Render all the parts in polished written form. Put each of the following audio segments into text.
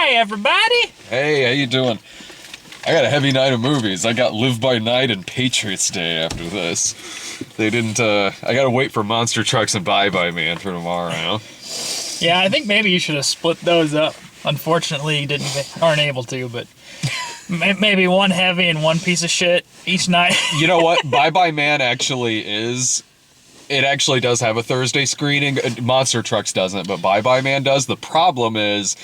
Hi, everybody. Hey, how you doing? I got a heavy night of movies. I got Live by Night and Patriots Day after this. They didn't, I gotta wait for Monster Trucks and Bye Bye Man for tomorrow. Yeah, I think maybe you should have split those up. Unfortunately, you aren't able to, but maybe one heavy and one piece of shit each night. You know what? Bye Bye Man actually is... It actually does have a Thursday screening. Monster Trucks doesn't, but Bye Bye Man does. The problem is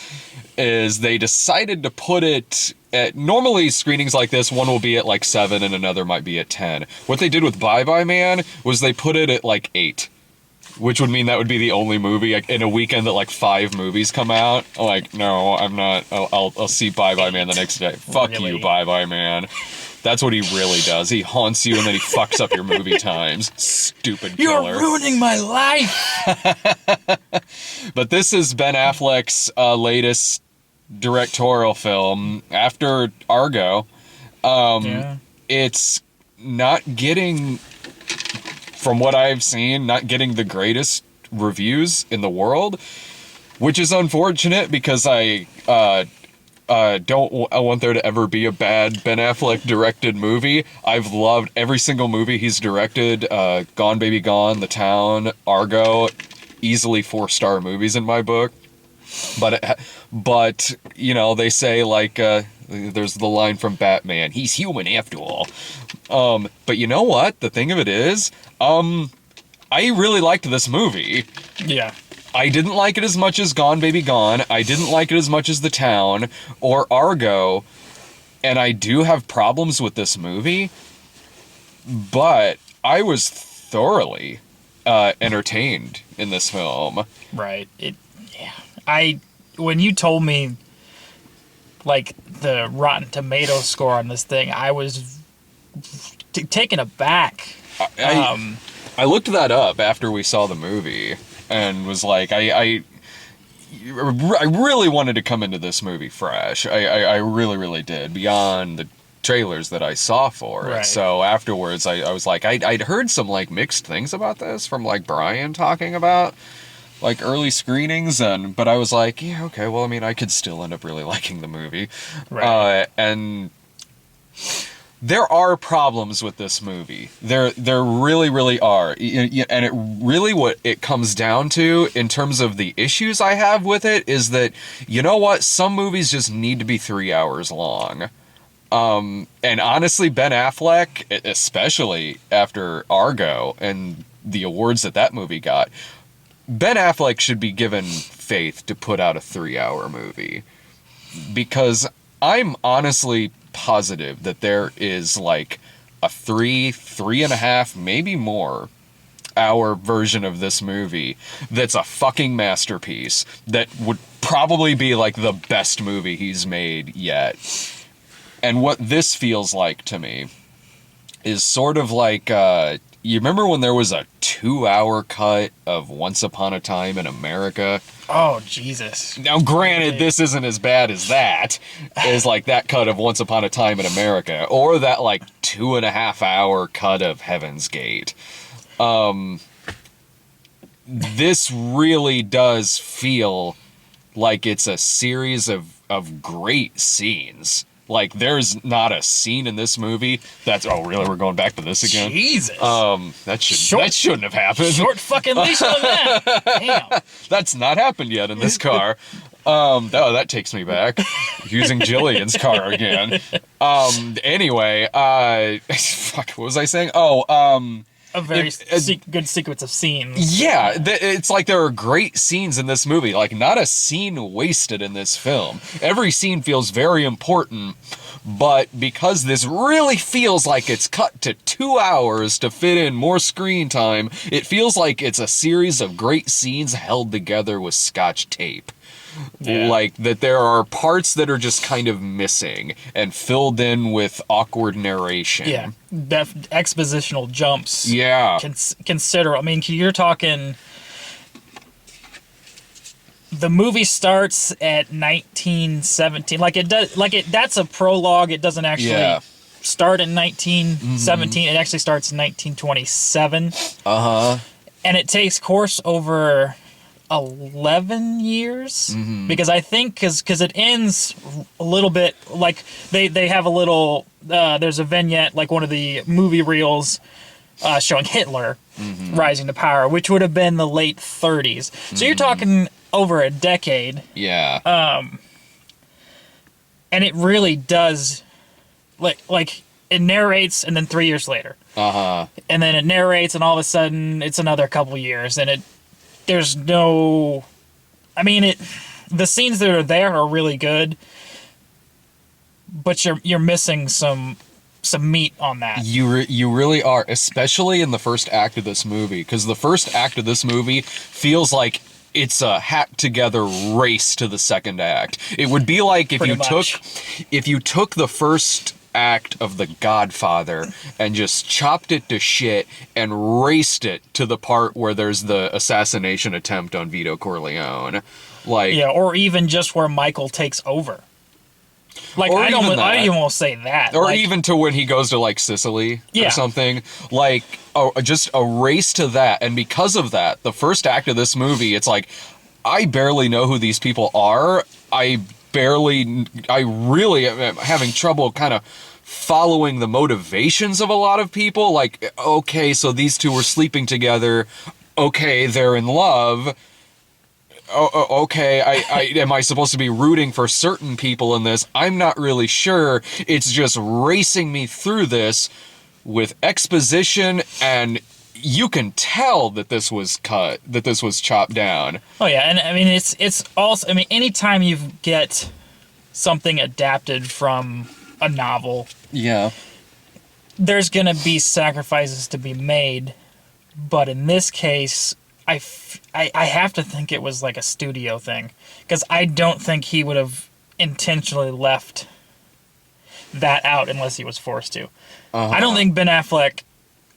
they decided to put it at... Normally, screenings like this, one will be at like 7 and another might be at 10. What they did with Bye Bye Man was they put it at like 8. Which would mean that would be the only movie in a weekend that like 5 movies come out. I'm like, no, I'm not. I'll see Bye Bye Man the next day. Fuck Really? you, Bye Bye Man. That's what he really does. He haunts you and then he fucks up your movie times. Stupid killer. You're ruining my life. But this is Ben Affleck's latest directorial film after Argo. Yeah. It's not getting, from what I've seen, not getting the greatest reviews in the world, which is unfortunate because I want there to ever be a bad Ben Affleck directed movie. I've loved every single movie he's directed. Gone Baby Gone, The Town, Argo, easily 4-star movies in my book. But you know, they say like there's the line from Batman, he's human after all. But you know what? The thing of it is, I really liked this movie. Yeah. I didn't like it as much as Gone Baby Gone. I didn't like it as much as The Town or Argo. And I do have problems with this movie. But I was thoroughly entertained in this film. Right. When you told me, like, the Rotten Tomato score on this thing, I was taken aback. I looked that up after we saw the movie and was like, I really wanted to come into this movie fresh. I really, really did, beyond the trailers that I saw for it. Right. So afterwards, I was like, I'd heard some like mixed things about this from like Brian talking about like early screenings, but I was like, yeah, okay, well, I mean, I could still end up really liking the movie. Right. And there are problems with this movie. There really, really are. And it really, what it comes down to in terms of the issues I have with it is that, you know what? Some movies just need to be 3 hours long. And honestly, Ben Affleck, especially after Argo and the awards that movie got, Ben Affleck should be given faith to put out a 3-hour movie. Because I'm honestly positive that there is like a 3.5, maybe more hour version of this movie that's a fucking masterpiece that would probably be like the best movie he's made yet. And what this feels like to me is sort of like, you remember when there was a 2-hour cut of Once Upon a Time in America? Oh, Jesus. Now, granted, this isn't as bad as that, as like that cut of Once Upon a Time in America, or that like 2.5-hour cut of Heaven's Gate. This really does feel like it's a series of great scenes. Like, there's not a scene in this movie that's... Oh, really? We're going back to this again? Jesus. That shouldn't have happened. Short fucking leash on that. Damn. That's not happened yet in this car. That takes me back. Using Jillian's car again. Anyway, fuck, what was I saying? A very good sequence of scenes. Yeah, it's like there are great scenes in this movie. Like, not a scene wasted in this film. Every scene feels very important, but because this really feels like it's cut to 2 hours to fit in more screen time, it feels like it's a series of great scenes held together with Scotch tape. Yeah. Like, that there are parts that are just kind of missing and filled in with awkward narration. Yeah, expositional jumps. Yeah. Consider, I mean, you're talking... The movie starts at 1917. That's a prologue. It doesn't actually start in 1917. It actually starts in 1927. Uh-huh. And it takes course over 11 years, Mm-hmm. because I think because it ends a little bit like they have a little there's a vignette, like one of the movie reels showing Hitler Mm-hmm. rising to power, which would have been the late 30s. So you're talking over a decade, Yeah. and it really does like it narrates, and then 3 years later, Uh-huh. and then it narrates, and all of a sudden it's another couple years, and there's no, I mean, the scenes that are there are really good, but you're missing some meat on that. You really are, especially in the first act of this movie, because the first act of this movie feels like it's a hacked together race to the second act. It would be like if you took the first act of The Godfather and just chopped it to shit and raced it to the part where there's the assassination attempt on Vito Corleone. Like, Yeah, or even just where Michael takes over. Like, Or I don't even that. even want to say that. or Like, even to when he goes to like Sicily Yeah. or something. Like, just a race to that. And because of that, the first act of this movie, it's like, I barely know who these people are. I really am having trouble kind of following the motivations of a lot of people. Like, okay, so these two were sleeping together. Okay, they're in love. Okay, am I supposed to be rooting for certain people in this? I'm not really sure. It's just racing me through this with exposition, and you can tell that this was cut, that this was chopped down. oh yeah, and I mean it's also, I mean, anytime you get something adapted from a novel, Yeah. there's gonna be sacrifices to be made, but in this case, I have to think it was like a studio thing, because I don't think he would have intentionally left that out unless he was forced to. I don't think Ben Affleck,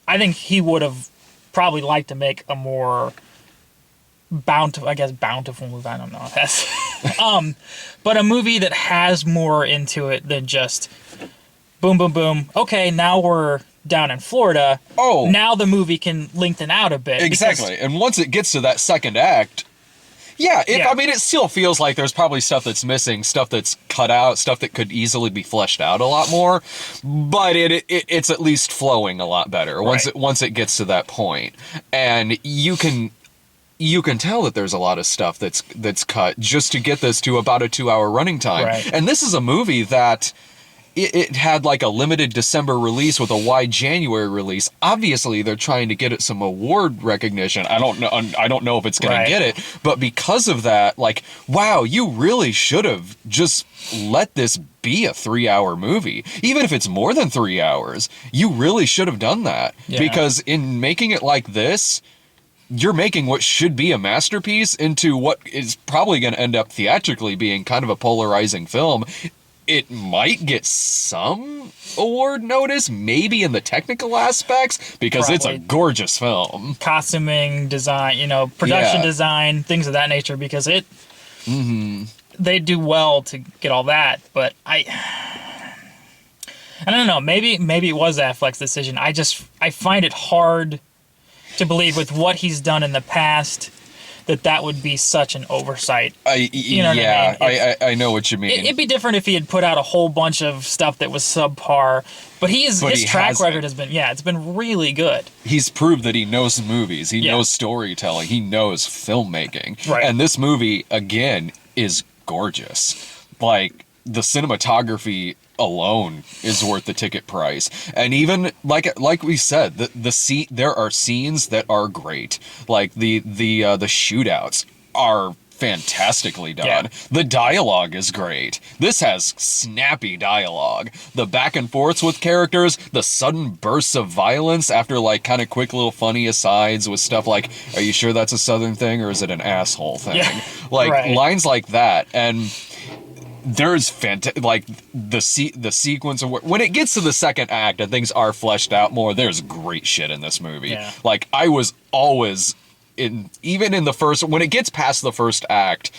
I think he would have probably liked to make a more bountiful movie. I don't know. That's, but a movie that has more into it than just boom, boom, boom. Okay, now we're down in Florida. Oh. Now the movie can lengthen out a bit. Exactly. And once it gets to that second act, yeah, Yeah. I mean, it still feels like there's probably stuff that's missing, stuff that's cut out, stuff that could easily be fleshed out a lot more, but it's at least flowing a lot better once it gets to that point. And you can tell that there's a lot of stuff that's cut just to get this to about a 2-hour running time. Right. And this is a movie that it had like a limited December release with a wide January release. Obviously, they're trying to get it some award recognition. I don't know if it's going to get it, but because of that, like, wow, you really should have just let this be a 3-hour movie. Even if it's more than 3 hours, you really should have done that. Yeah. Because in making it like this, you're making what should be a masterpiece into what is probably going to end up theatrically being kind of a polarizing film. It might get some award notice, maybe in the technical aspects, because it's a gorgeous film. Costuming, design, production design, things of that nature, because they do well to get all that, but I don't know, maybe it was Affleck's decision. I find it hard to believe, with what he's done in the past, that would be such an oversight. You know what I mean? I know what you mean. It'd be different if he had put out a whole bunch of stuff that was subpar, but his track record has been, it's been really good. He's proved that he knows movies, he knows storytelling, he knows filmmaking. Right. And this movie, again, is gorgeous. Like, the cinematography alone is worth the ticket price. And even like we said, there are scenes that are great. Like the shootouts are fantastically done. Yeah. The dialogue is great. This has snappy dialogue. The back and forths with characters, the sudden bursts of violence after like kind of quick little funny asides with stuff like, are you sure that's a Southern thing or is it an asshole thing? Yeah. Like lines like that. And there's like the sequence of when it gets to the second act and things are fleshed out more, there's great shit in this movie. Yeah. Like, I was always even in the first, when it gets past the first act,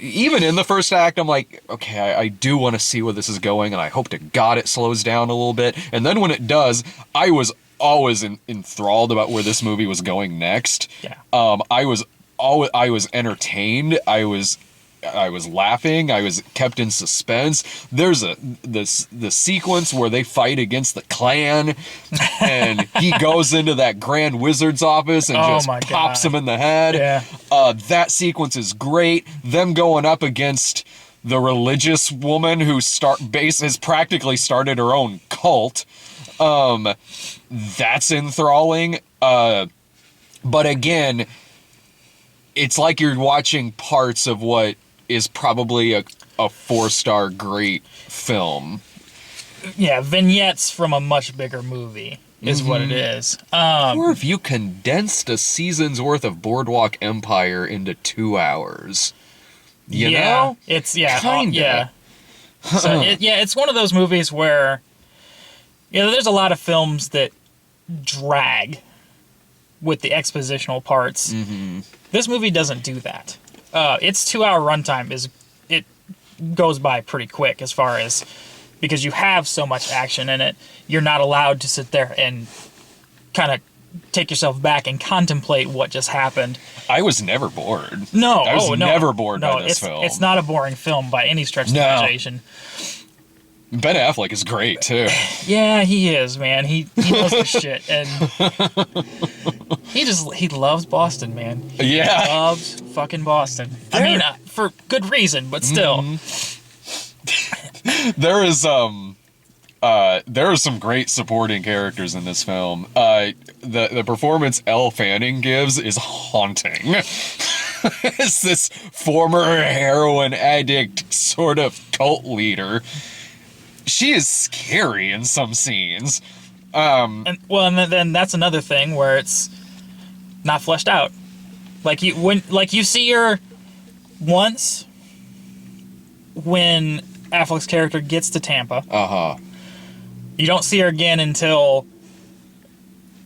even in the first act, I'm like, okay, I do want to see where this is going, and I hope to God it slows down a little bit. And then when it does, I was always enthralled about where this movie was going next. Yeah. I was I was entertained. I was laughing. I was kept in suspense. There's the sequence where they fight against the Klan, and he goes into that Grand Wizard's office and just pops him in the head. Yeah. That sequence is great. Them going up against the religious woman who has practically started her own cult. That's enthralling. But again, it's like you're watching parts of what is probably a 4-star great film. Yeah, vignettes from a much bigger movie is what it is. Or if you condensed a season's worth of Boardwalk Empire into 2 hours. You know? It's, Kinda. yeah. So, it's one of those movies where, there's a lot of films that drag with the expositional parts. Mm-hmm. This movie doesn't do that. Its 2-hour runtime it goes by pretty quick as far as, because you have so much action in it, you're not allowed to sit there and kind of take yourself back and contemplate what just happened. I was never bored. No, I was never bored by this film. It's not a boring film by any stretch of the imagination. Ben Affleck is great too. Yeah, he is, man. He knows his shit, and he loves Boston, man. He loves fucking Boston. I mean, for good reason, but still. There are some great supporting characters in this film. The performance Elle Fanning gives is haunting. It's this former heroin addict sort of cult leader. She is scary in some scenes. And then that's another thing where it's not fleshed out. Like you see her once when Affleck's character gets to Tampa. You don't see her again until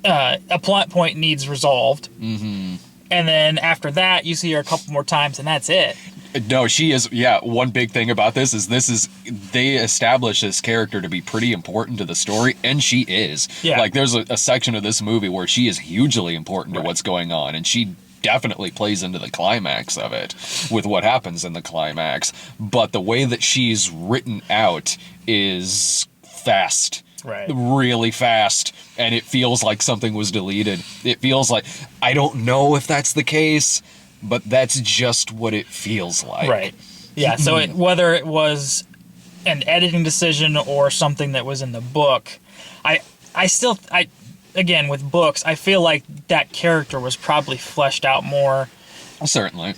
a plot point needs resolved. Mm-hmm. And then after that, you see her a couple more times, and that's it. No, she is. Yeah, one big thing about this is they establish this character to be pretty important to the story, and she is. Yeah. Like, there's a section of this movie where she is hugely important to what's going on, and she definitely plays into the climax of it with what happens in the climax. But the way that she's written out is fast. Right. Really fast, and it feels like something was deleted. It feels like, I don't know if that's the case, but that's just what it feels like. Right. Yeah, so whether it was an editing decision or something that was in the book, again, with books, I feel like that character was probably fleshed out more. Certainly.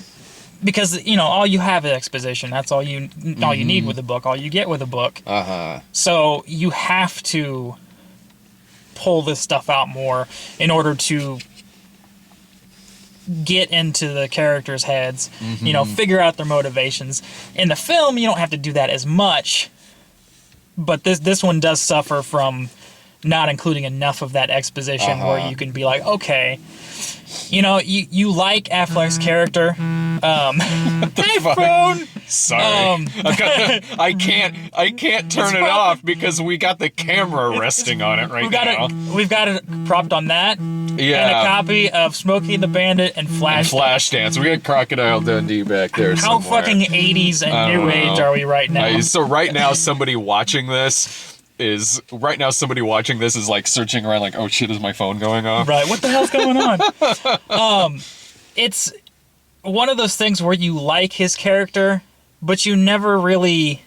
Because, all you have is exposition. That's all you need with a book, all you get with a book. So you have to pull this stuff out more in order to get into the characters' heads, figure out their motivations. In the film, you don't have to do that as much, but this one does suffer from not including enough of that exposition where you can be like, okay, you like Affleck's character. Hey, phone! Sorry. I can't turn it off because we got the camera resting on it now. We've got it propped on that. Yeah. And a copy of Smokey and the Bandit and Flashdance. We got Crocodile Dundee back there How somewhere. fucking 80s and new age are we right now? So right now, somebody watching this is like searching around like, oh shit, is my phone going off? Right, what the hell's going on? It's one of those things where you like his character, but you never really...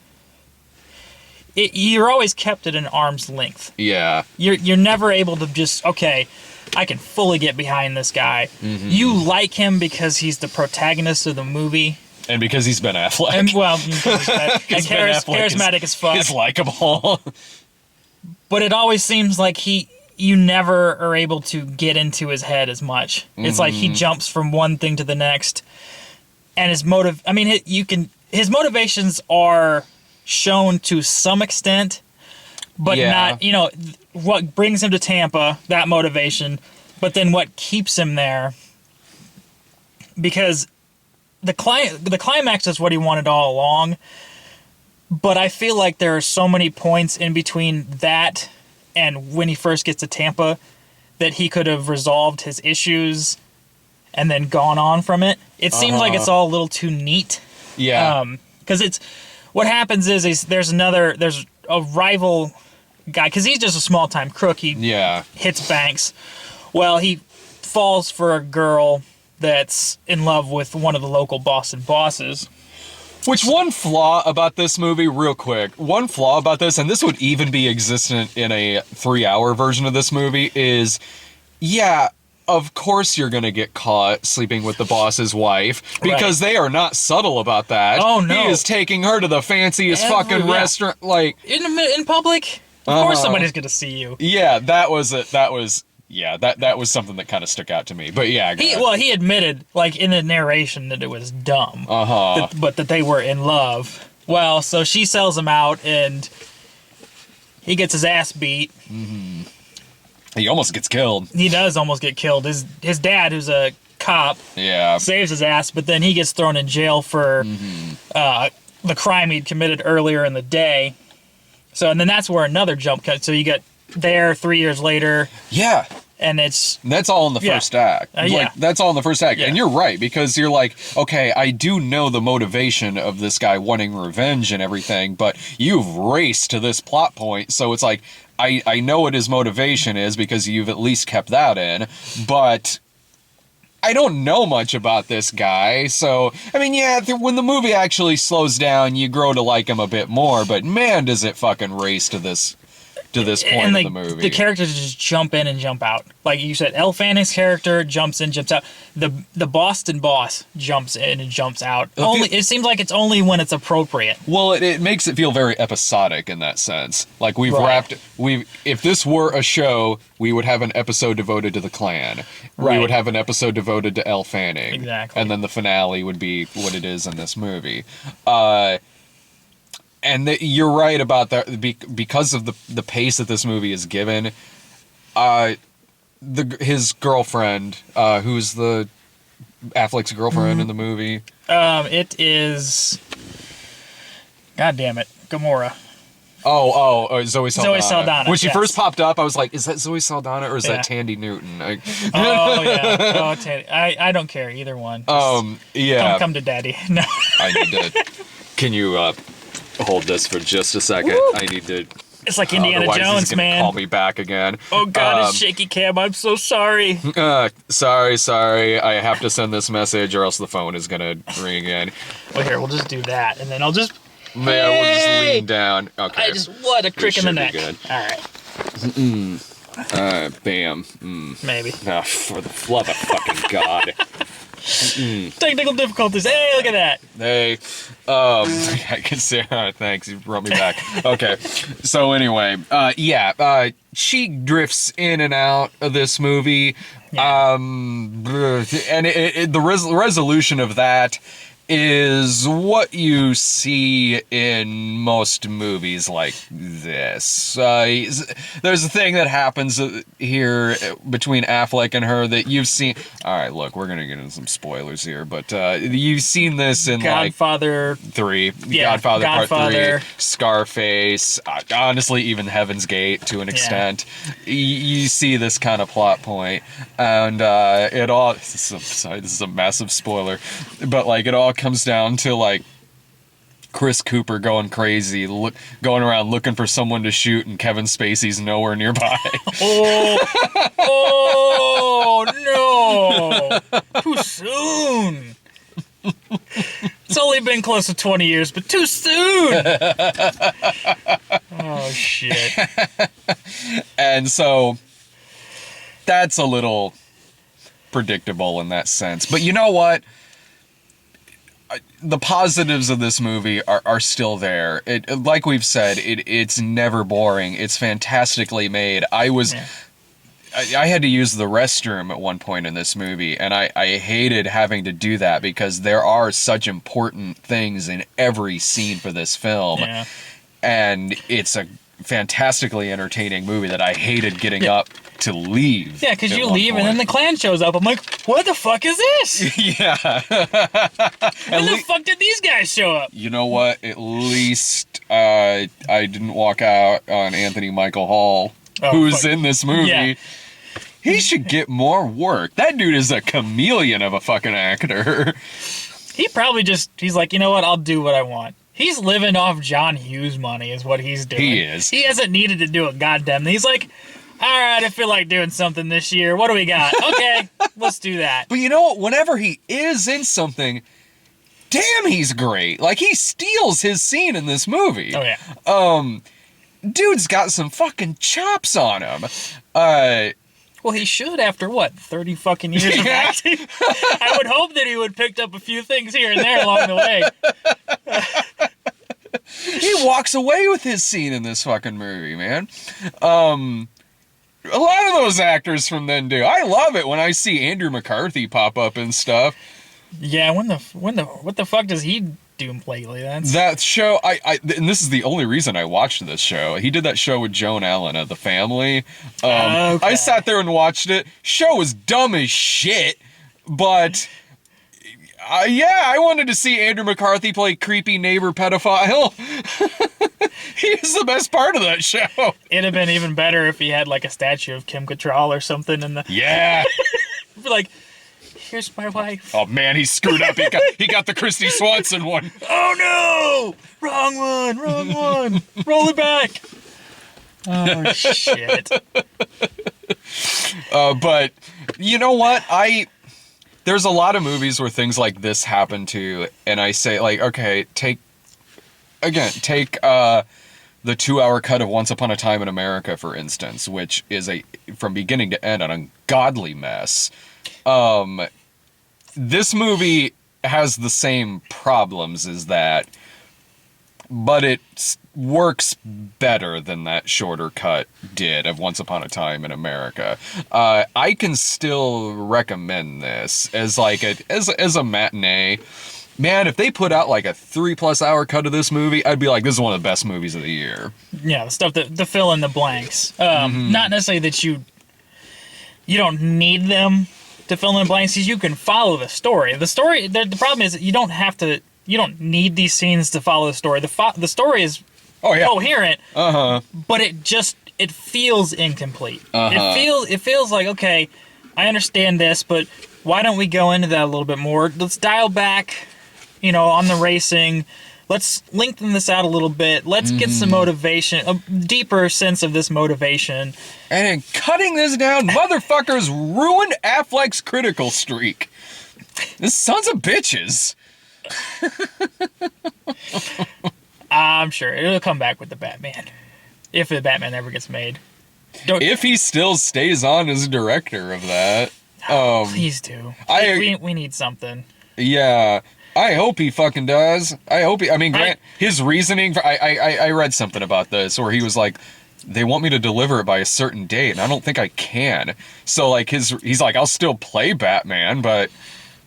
you're always kept at an arm's length. Yeah. You're never able to just, okay, I can fully get behind this guy. Mm-hmm. You like him because he's the protagonist of the movie. And because he's Ben Affleck. And, well, charismatic as fuck. He's likable. But it always seems like you never are able to get into his head as much. It's like he jumps from one thing to the next. And his motivations are shown to some extent, but not, what brings him to Tampa, that motivation, but then what keeps him there. Because the climax is what he wanted all along, but I feel like there are so many points in between that and when he first gets to Tampa that he could have resolved his issues and then gone on from it. It seems like it's all a little too neat. Yeah. Because it's what happens is there's a rival guy, because he's just a small time crook. He hits banks. Well, he falls for a girl that's in love with one of the local Boston bosses. Which one flaw about this movie, real quick, one flaw about this, and this would even be existent in a 3-hour version of this movie, is, of course you're going to get caught sleeping with the boss's wife, because they are not subtle about that. Oh, no. He is taking her to the fanciest fucking restaurant, like... In public? Of course somebody's going to see you. Yeah, that was something that kind of stuck out to me. But yeah, he admitted, like in the narration, that it was dumb. But that they were in love. Well, so she sells him out, and he gets his ass beat. Mm-hmm. He almost gets killed. He does almost get killed. His dad, who's a cop, saves his ass, but then he gets thrown in jail for the crime he'd committed earlier in the day. So, and then that's where another jump cut. So you get there 3 years later. Yeah. And that's all in the first act. That's all in the first act. Yeah. And you're right, because you're like, okay, I do know the motivation of this guy wanting revenge and everything, but you've raced to this plot point, so it's like, I know what his motivation is because you've at least kept that in, but I don't know much about this guy, so, I mean, when the movie actually slows down, you grow to like him a bit more, but man, does it fucking race to this point in the movie. The characters just jump in and jump out. Like you said, Elle Fanning's character jumps in, jumps out. The Boston boss jumps in and jumps out. It seems like it's only when it's appropriate. Well, it makes it feel very episodic in that sense. Like if this were a show, we would have an episode devoted to the Klan. Right. We would have an episode devoted to Elle Fanning. Exactly. And then the finale would be what it is in this movie. And you're right about that, because of the pace that this movie is given. His girlfriend, who's the Affleck's girlfriend in the movie. It is, God damn it, Gamora. Oh, Zoe Saldana. Zoe Saldana. When she first popped up, I was like, is that Zoe Saldana or is that Tandy Newton? Tandy. I don't care, either one. Just come to daddy. No. I need to. Can you hold this for just a second? Woo! I need to. It's like Indiana Jones, man. Call me back again. Oh God, it's shaky cam. I'm so sorry. Sorry. I have to send this message, or else the phone is gonna ring again. Well, here, we'll just do that, and then I'll just. We'll just lean down. Okay. What a crick in the neck. Good. All right. Bam. Maybe. Oh, for the love of fucking God. Technical difficulties. Hey, look at that. Hey. I can say, thanks, you brought me back. Okay. So anyway, she drifts in and out of this movie. Yeah. And the resolution of that is what you see in most movies like this. There's a thing that happens here between Affleck and her that you've seen. All right, look, we're gonna get into some spoilers here, but you've seen this in Godfather 3, Godfather Part 3, Scarface, honestly, even Heaven's Gate to an extent. You see this kind of plot point, and it all. This is a massive spoiler, but like it all comes down to like Chris Cooper going crazy, going around looking for someone to shoot, and Kevin Spacey's nowhere nearby. Oh no! Too soon. It's only been close to 20 years, but too soon. Oh shit. And so that's a little predictable in that sense. But you know what? The positives of this movie are still there. Like we've said, it's never boring. It's fantastically made. I had to use the restroom at one point in this movie, and I hated having to do that because there are such important things in every scene for this film. Yeah. And it's a fantastically entertaining movie that I hated getting up to leave. Yeah, because you leave and then the Klan shows up. I'm like, what the fuck is this? Yeah. When the fuck did these guys show up? You know what? At least I didn't walk out on Anthony Michael Hall, who's in this movie. Yeah. He should get more work. That dude is a chameleon of a fucking actor. He probably he's like, you know what? I'll do what I want. He's living off John Hughes money is what he's doing. He is. He hasn't needed to do a goddamn thing. He's like, all right, I feel like doing something this year. What do we got? Okay, let's do that. But you know what? Whenever he is in something, damn, he's great. Like, he steals his scene in this movie. Oh, yeah. Dude's got some fucking chops on him. Well, he should after, 30 fucking years of acting? I would hope that he would picked up a few things here and there along the way. He walks away with his scene in this fucking movie, man. A lot of those actors from then do. I love it when I see Andrew McCarthy pop up and stuff. Yeah, what the fuck does he do lately? That show, and this is the only reason I watched this show. He did that show with Joan Allen of The Family. Okay. I sat there and watched it. Show was dumb as shit, but I wanted to see Andrew McCarthy play creepy neighbor pedophile. He was the best part of that show. It'd have been even better if he had like a statue of Kim Cattrall or something in the. Yeah. Like, here's my wife. Oh man, he screwed up. He got the Christy Swanson one. Oh no! Wrong one. Roll it back. Oh shit. But you know what? There's a lot of movies where things like this happen to, and I say like, okay, take the 2-hour cut of Once Upon a Time in America, for instance, which is from beginning to end an ungodly mess. This movie has the same problems as that, but it works better than that shorter cut did of Once Upon a Time in America. I can still recommend this as like as a matinee. Man, if they put out like a 3+ hour cut of this movie, I'd be like, this is one of the best movies of the year. Yeah, the stuff to fill in the blanks. Not necessarily that you don't need them to fill in the blanks, because you can follow the story. The problem is that you don't need these scenes to follow the story. The story is coherent, but it feels incomplete. It feels like, okay, I understand this, but why don't we go into that a little bit more? Let's dial back, on the racing. Let's lengthen this out a little bit. Let's get some motivation, a deeper sense of this motivation. And in cutting this down, motherfuckers ruined Affleck's critical streak. This sons of bitches. I'm sure it'll come back with the Batman, if the Batman ever gets made. If he still stays on as director of that. Please do. We need something. Yeah. I hope he fucking does. His reasoning for, I read something about this where he was like, they want me to deliver it by a certain date, and I don't think I can. So like he's like, I'll still play Batman, but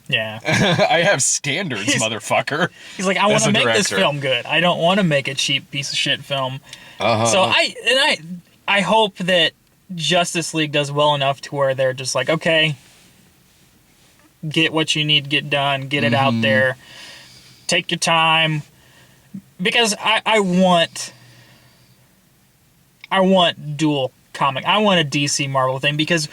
yeah, I have standards, motherfucker. He's like, I want to make this film good. I don't want to make a cheap piece of shit film. So I hope that Justice League does well enough to where they're just like, okay, get what you need to get done, get it out there, take your time, because I want dual comic. I want a DC Marvel thing, because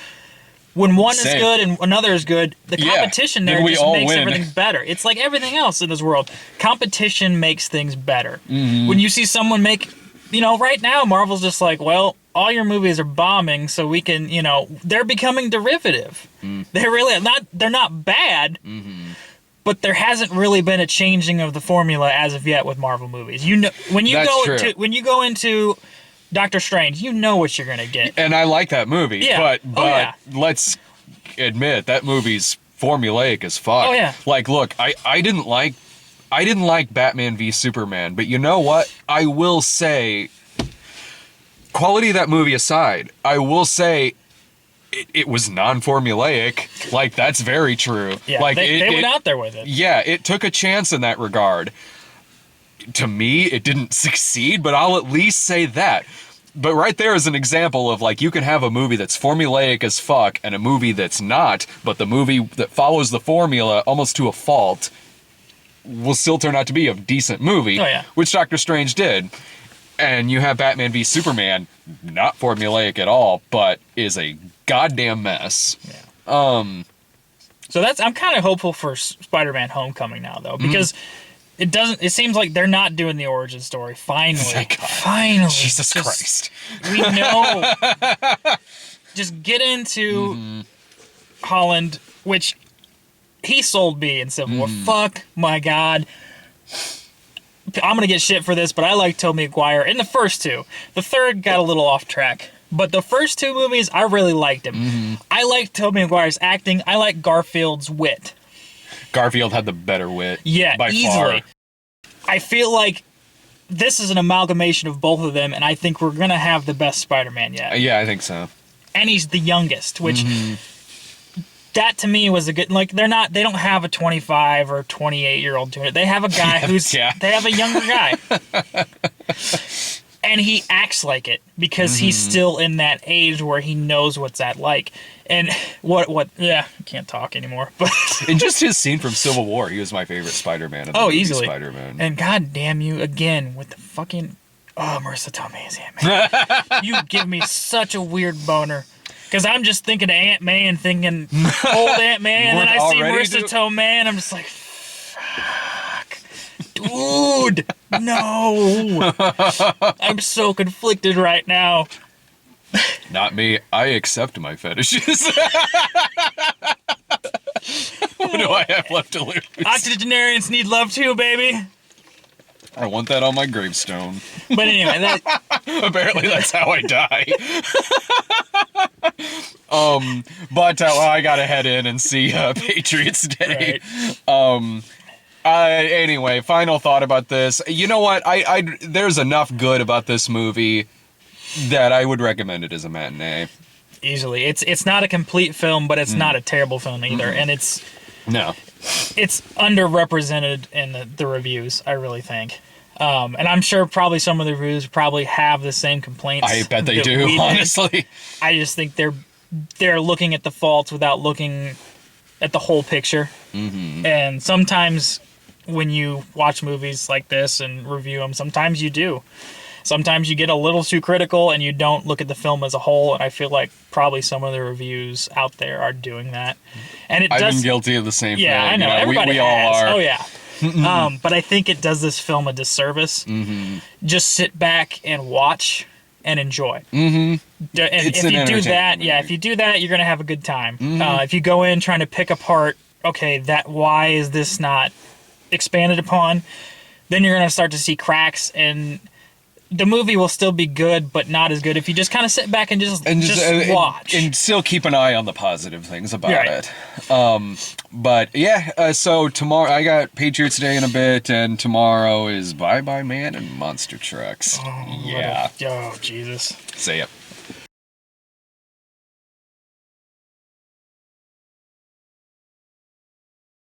when one is good and another is good, the competition there just makes everything better. It's like everything else in this world. Competition makes things better. When you see someone make, right now Marvel's just like, well, all your movies are bombing, so we can, they're becoming derivative. They're really they're not bad, but there hasn't really been a changing of the formula as of yet with Marvel movies. When you go into Doctor Strange, you know what you're gonna get. And I like that movie. Yeah. But let's admit that movie's formulaic as fuck. Oh yeah. Like, look, I didn't like Batman v Superman, but you know what? I will say, quality of that movie aside, I will say it was non-formulaic. Like, that's very true. Yeah, like they went out there with it. Yeah, it took a chance in that regard. To me, it didn't succeed, but I'll at least say that. But right there is an example of, like, you can have a movie that's formulaic as fuck and a movie that's not, but the movie that follows the formula almost to a fault will still turn out to be a decent movie, which Doctor Strange did. And you have Batman v Superman, not formulaic at all, but is a goddamn mess. Yeah. So I'm kind of hopeful for Spider-Man Homecoming now, though, because it seems like they're not doing the origin story. Finally. Finally. Jesus Christ. We know. Just get into Holland, which he sold me in Civil War. Fuck my God. I'm going to get shit for this, but I like Tobey Maguire in the first two. The third got a little off track. But the first two movies, I really liked him. I liked Tobey Maguire's acting. I like Garfield's wit. Garfield had the better wit. Yeah, by easily. Far. I feel like this is an amalgamation of both of them, and I think we're going to have the best Spider-Man yet. Yeah, I think so. And he's the youngest, which... That to me was a good, like, they don't have a 25 or 28-year-old doing it. They have a guy they have a younger guy. And he acts like it because he's still in that age where he knows what's that like. And I can't talk anymore. But and just his scene from Civil War, he was my favorite Spider-Man of the movie easily. Spider-Man. And god damn you, again, with the fucking, Marissa Tomei as Ant-Man. You give me such a weird boner. Because I'm just thinking of Ant-Man, thinking old Ant-Man, and then I see Marissa Tomei, and I'm just like, fuck. Dude, no. I'm so conflicted right now. Not me. I accept my fetishes. What do I have left to lose? Octogenarians need love too, baby. I want that on my gravestone. But anyway, apparently that's how I die. But I gotta head in and see Patriots Day. Right. Anyway, final thought about this. You know what? There's enough good about this movie that I would recommend it as a matinee. Easily. It's not a complete film, but it's not a terrible film either. And it's underrepresented in the reviews, I really think. And I'm sure probably some of the reviews probably have the same complaints. I bet they do, honestly. I just think they're looking at the faults without looking at the whole picture. And sometimes when you watch movies like this and review them, sometimes you do. Sometimes you get a little too critical and you don't look at the film as a whole, and I feel like probably some of the reviews out there are doing that. And I've been guilty of the same thing. Yeah, I know. Everybody we has. all are. Oh, yeah. But I think it does this film a disservice. Just sit back and watch and enjoy. And if you do that, if you do that, you're going to have a good time. If you go in trying to pick apart, okay, why is this not expanded upon, then you're going to start to see cracks, and the movie will still be good, but not as good if you just kind of sit back and just watch. And still keep an eye on the positive things about it. But yeah, so tomorrow, I got Patriots Day in a bit, and tomorrow is Bye Bye Man and Monster Trucks. Oh, Jesus. See ya.